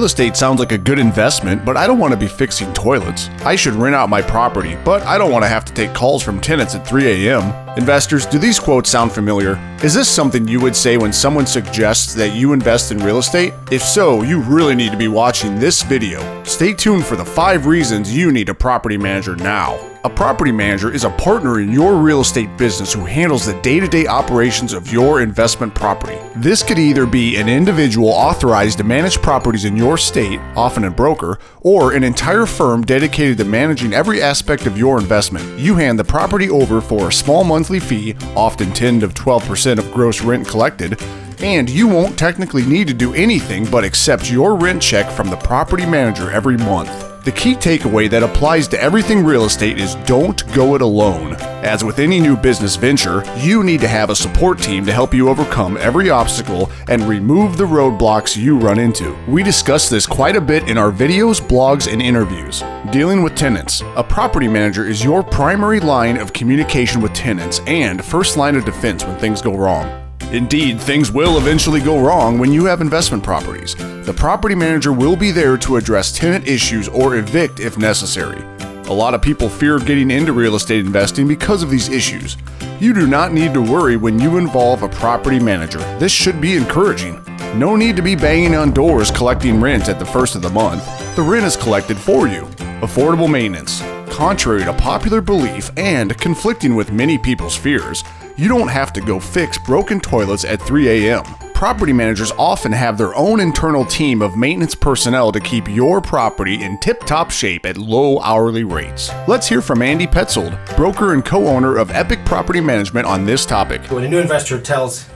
estate sounds like a good investment, but I don't want to be fixing toilets. I should rent out my property, but I don't want to have to take calls from tenants at 3 a.m. Investors, do these quotes sound familiar? Is this something you would say when someone suggests that you invest in real estate? If so, you really need to be watching this video. Stay tuned for the 5 reasons you need a property manager now. A property manager is a partner in your real estate business who handles the day-to-day operations of your investment property. This could either be an individual authorized to manage properties in your state, often a broker, or an entire firm dedicated to managing every aspect of your investment. You hand the property over for a small monthly fee, often 10 to 12% of gross rent collected, and you won't technically need to do anything but accept your rent check from the property manager every month. The key takeaway that applies to everything real estate is don't go it alone. As with any new business venture, you need to have a support team to help you overcome every obstacle and remove the roadblocks you run into. We discuss this quite a bit in our videos, blogs, and interviews. Dealing with tenants. A property manager is your primary line of communication with tenants and first line of defense when things go wrong. Indeed, things will eventually go wrong when you have investment properties. The property manager will be there to address tenant issues or evict if necessary. A lot of people fear getting into real estate investing because of these issues. You do not need to worry when you involve a property manager. This should be encouraging. No need to be banging on doors collecting rent at the first of the month. The rent is collected for you. Affordable maintenance. Contrary to popular belief and conflicting with many people's fears, you don't have to go fix broken toilets at 3 a.m. Property managers often have their own internal team of maintenance personnel to keep your property in tip-top shape at low hourly rates. Let's hear from Andy Petzold, broker and co-owner of Epic Property Management, on this topic. When a new investor tells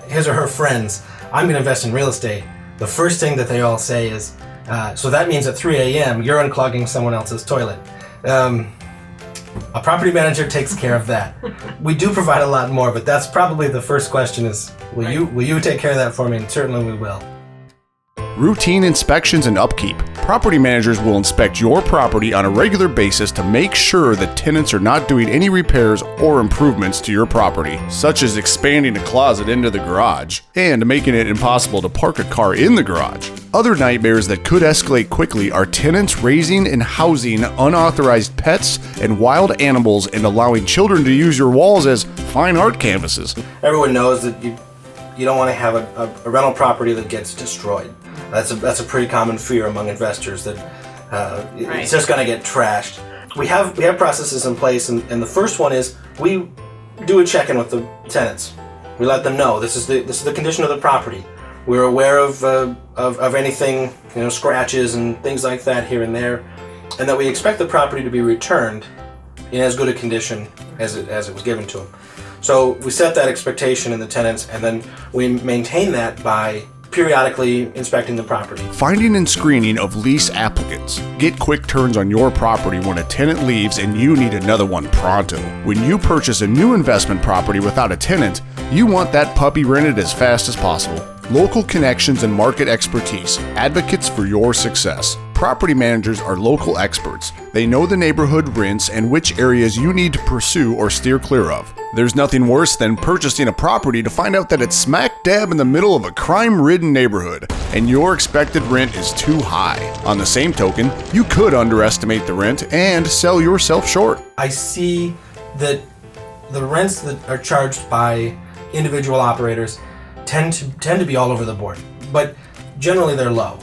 his or her friends, I'm going to invest in real estate, the first thing that they all say is, so that means at 3 a.m. you're unclogging someone else's toilet. A property manager takes care of that. We do provide a lot more, but that's probably the first question is, will you take care of that for me? And certainly we will. Routine inspections and upkeep. Property managers will inspect your property on a regular basis to make sure that tenants are not doing any repairs or improvements to your property, such as expanding a closet into the garage and making it impossible to park a car in the garage. Other nightmares that could escalate quickly are tenants raising and housing unauthorized pets and wild animals and allowing children to use your walls as fine art canvases. Everyone knows that you don't want to have a rental property that gets destroyed. That's a pretty common fear among investors, that it's just going to get trashed. We have processes in place, and the first one is we do a check-in with the tenants. We let them know this is the condition of the property. We're aware of anything, scratches and things like that here and there, and that we expect the property to be returned in as good a condition as it was given to them. So we set that expectation in the tenants, and then we maintain that by periodically inspecting the property. Finding and screening of lease applicants. Get quick turns on your property when a tenant leaves and you need another one pronto. When you purchase a new investment property without a tenant, you want that puppy rented as fast as possible. Local connections and market expertise. Advocates for your success. Property managers are local experts. They know the neighborhood rents and which areas you need to pursue or steer clear of. There's nothing worse than purchasing a property to find out that it's smack dab in the middle of a crime-ridden neighborhood and your expected rent is too high. On the same token, you could underestimate the rent and sell yourself short. I see that the rents that are charged by individual operators tend to be all over the board, but generally they're low.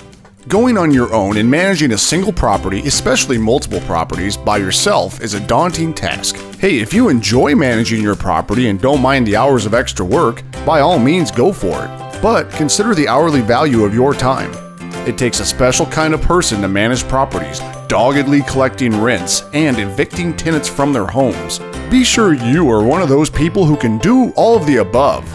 Going on your own and managing a single property, especially multiple properties, by yourself is a daunting task. Hey, if you enjoy managing your property and don't mind the hours of extra work, by all means go for it. But consider the hourly value of your time. It takes a special kind of person to manage properties, doggedly collecting rents, and evicting tenants from their homes. Be sure you are one of those people who can do all of the above.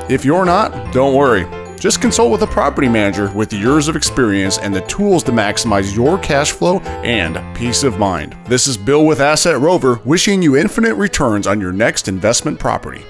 If you're not, don't worry. Just consult with a property manager with years of experience and the tools to maximize your cash flow and peace of mind. This is Bill with Asset Rover, wishing you infinite returns on your next investment property.